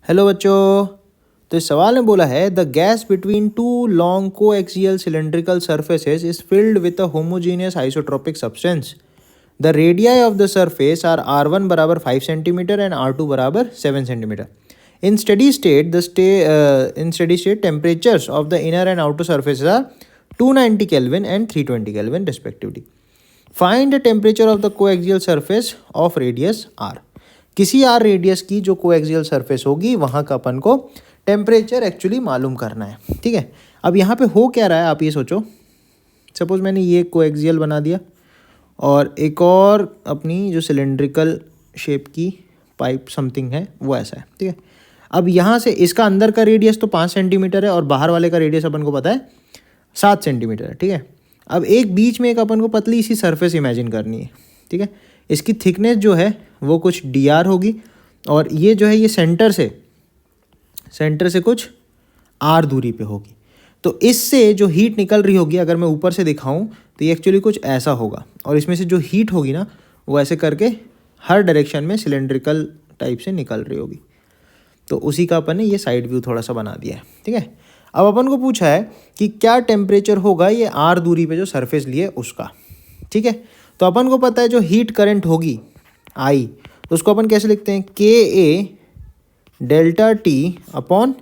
Hello बच्चों। तो इस सवाल में बोला है the gas between two long coaxial cylindrical surfaces is filled with a homogeneous isotropic substance. The radii of the surface are R1 बराबर 5 सेंटीमीटर एंड R2 बराबर 7 centimetre. In steady state temperatures of the inner and outer surfaces are 290 kelvin and 320 kelvin respectively. Find the temperature of the coaxial surface of radius R। किसी R radius की जो coaxial surface होगी वहाँ का अपन को temperature actually मालूम करना है। ठीक है, अब यहाँ पे हो क्या रहा है आप ये सोचो। सपोज मैंने ये कोएक्सियल बना दिया और एक और अपनी जो सिलेंड्रिकल शेप की पाइप समथिंग है वो ऐसा है। ठीक है, अब यहाँ से इसका अंदर का रेडियस तो 5 सेंटीमीटर है और बाहर वाले का रेडियस अपन को पता है 7 सेंटीमीटर है। ठीक है, अब एक बीच में एक अपन को पतली सी सरफेस इमेजिन करनी है। ठीक है, इसकी थिकनेस जो है वो कुछ dr होगी और ये जो है ये सेंटर से कुछ r दूरी पे होगी। तो इससे जो हीट निकल रही होगी अगर मैं ऊपर से दिखाऊं तो ये एक्चुअली कुछ ऐसा होगा और इसमें से जो हीट होगी ना वो ऐसे करके हर डायरेक्शन में सिलेंड्रिकल टाइप से निकल रही होगी। तो उसी का अपन ने ये साइड व्यू थोड़ा सा बना दिया है। ठीक है, अब अपन को पूछा है कि क्या टेम्परेचर होगा ये r दूरी पे जो सरफेस लिए उसका। ठीक है, तो अपन को पता है जो हीट करंट होगी I, तो उसको अपन कैसे लिखते हैं KA delta T upon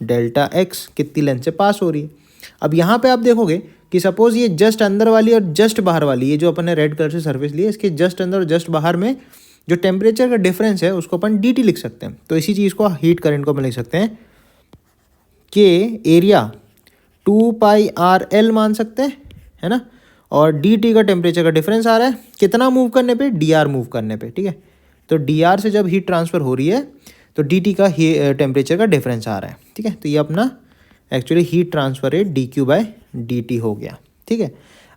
delta X कितनी लेंथ से पास हो रही है। अब यहाँ पे आप देखोगे कि सपोज ये जस्ट अंदर वाली और जस्ट बाहर वाली, ये जो अपन ने रेड कलर से सरफेस ली है इसके जस्ट अंदर और जस्ट बाहर में जो टेम्परेचर का डिफरेंस है उसको अपन dt लिख सकते हैं। तो इसी चीज़ को हीट करंट को अपन लिख सकते हैं कि एरिया 2πRL मान सकते हैं, है ना, और dt का टेम्परेचर का डिफरेंस आ रहा है कितना मूव करने पे, dr मूव करने पे। ठीक है, तो dr से जब हीट ट्रांसफ़र हो रही है तो dt का टेम्परेचर का डिफरेंस आ रहा है। ठीक है, तो ये अपना actually heat transfer rate dq/dt हो गया। ठीक है,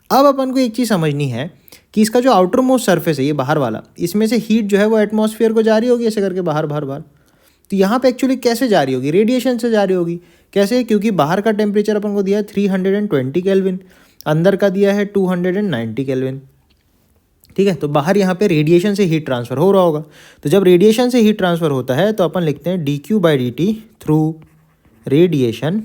अब अपन को एक चीज़ समझनी है कि इसका जो आउटर मोस्ट सर्फेस है ये बाहर वाला, इसमें से हीट जो है वो एटमॉस्फेयर को जा रही होगी ऐसे करके बाहर बाहर बाहर। तो यहाँ पे एक्चुअली कैसे जा रही होगी, रेडिएशन से जा रही होगी। कैसे, क्योंकि बाहर का टेम्परेचर अपन को दिया है 320 केल्विन, अंदर का दिया है 290 केल्विन। ठीक है, तो बाहर यहाँ पे रेडिएशन से हीट ट्रांसफ़र हो रहा होगा। तो जब रेडिएशन से हीट ट्रांसफ़र होता है तो अपन लिखते हैं dq/dt थ्रू रेडिएशन।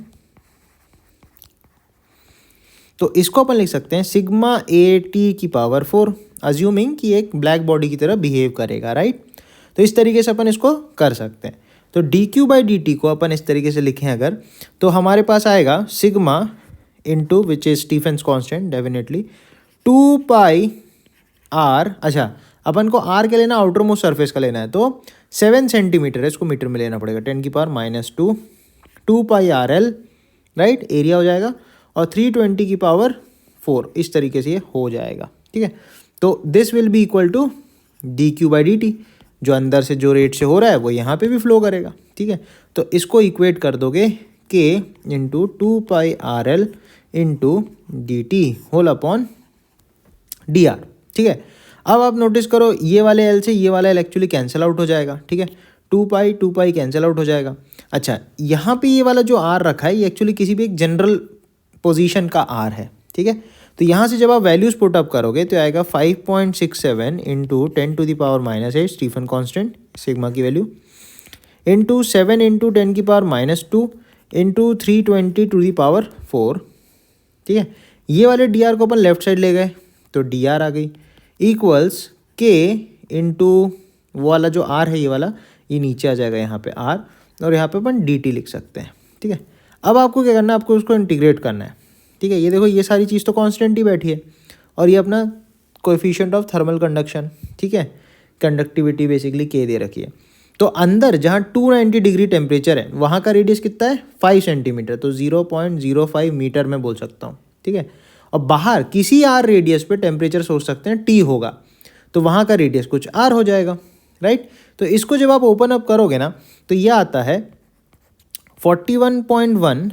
तो इसको अपन लिख सकते हैं सिग्मा AT⁴, अज्यूमिंग कि एक ब्लैक बॉडी की तरह बिहेव करेगा। राइट, तो इस तरीके से अपन इसको कर सकते हैं। तो dq/dt को अपन इस तरीके से लिखें अगर, तो हमारे पास आएगा sigma into which is Stefan's constant definitely 2πr। अच्छा, अपन को r के लेना आउटर मोस्ट सरफेस का लेना है तो 7 सेंटीमीटर है, इसको मीटर में लेना पड़ेगा 10⁻⁻², 2πRL राइट, एरिया हो जाएगा और 320⁴ इस तरीके से ये हो जाएगा। ठीक है, तो this will be equal to dq/dt, जो अंदर से जो रेट से हो रहा है वो यहाँ पे भी फ्लो करेगा। ठीक है, तो इसको इक्वेट कर दोगे k into 2πRL into dt whole upon dr। ठीक है, अब आप नोटिस करो ये वाले L से ये वाला L एक्चुअली कैंसिल आउट हो जाएगा। ठीक है, 2π कैंसिल आउट हो जाएगा। अच्छा, यहाँ पे ये वाला जो R रखा है ये एक्चुअली किसी भी एक जनरल पोजीशन का R है। ठीक है, तो यहाँ से जब आप वैल्यूज़ पुट अप करोगे तो आएगा 5.67 इंटू 10⁻⁻8 स्टीफन कॉन्स्टेंट सिग्मा की वैल्यू इंटू 7 इंटू 10⁻⁻2 इंटू 320⁴। ठीक है, ये वाले dr को अपन लेफ्ट साइड ले गए तो dr आ गई इक्वल्स k इंटू वो वाला जो r है ये वाला, ये नीचे आ जाएगा यहाँ पे r और यहाँ पे अपन dt लिख सकते हैं। ठीक है, अब आपको क्या करना है, आपको उसको इंटीग्रेट करना है। ठीक है, ये देखो ये सारी चीज़ तो कांस्टेंट ही बैठी है और ये अपना कोएफिशिएंट ऑफ थर्मल कंडक्शन, ठीक है, कंडक्टिविटी बेसिकली k दे रखी है। तो अंदर जहाँ 290 डिग्री टेम्परेचर है वहाँ का रेडियस कितना है 5 सेंटीमीटर, तो 0.05 मीटर में बोल सकता हूँ। ठीक है, और बाहर किसी r रेडियस पे टेम्परेचर सोच सकते हैं t होगा तो वहाँ का रेडियस कुछ r हो जाएगा। राइट, तो इसको जब आप ओपन अप करोगे ना तो ये आता है 41.1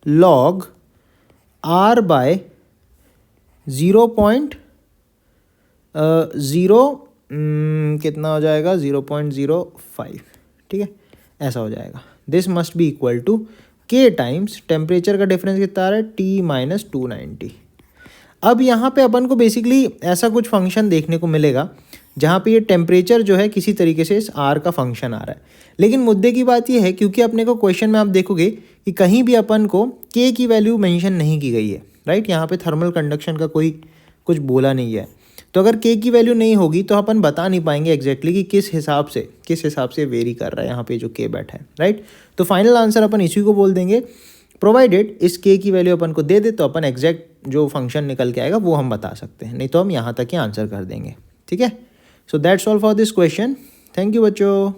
log r बाय 0.0 कितना हो जाएगा 0.05। ठीक है, ऐसा हो जाएगा। This must be equal to k times temperature का डिफरेंस कितना आ रहा है T-290। अब यहाँ पे अपन को बेसिकली ऐसा कुछ फंक्शन देखने को मिलेगा जहाँ पे ये टेम्परेचर जो है किसी तरीके से इस आर का फंक्शन आ रहा है। लेकिन मुद्दे की बात ये है, क्योंकि अपने को क्वेश्चन में आप देखोगे कि कहीं भी अपन को के की वैल्यू मेंशन नहीं की गई है, राइट। यहाँ पे थर्मल कंडक्शन का कोई कुछ बोला नहीं है, तो अगर के की वैल्यू नहीं होगी तो अपन बता नहीं पाएंगे एग्जैक्टली कि किस हिसाब से वेरी कर रहा है यहाँ पे जो के बैठा है, राइट। तो फाइनल आंसर अपन इसी को बोल देंगे, प्रोवाइडेड इस के की वैल्यू अपन को दे दे तो अपन एग्जैक्ट जो फंक्शन निकल के आएगा वो हम बता सकते हैं, नहीं तो हम यहाँ तक ही आंसर कर देंगे, ठीक है। So that's all for this question. Thank you बच्चों।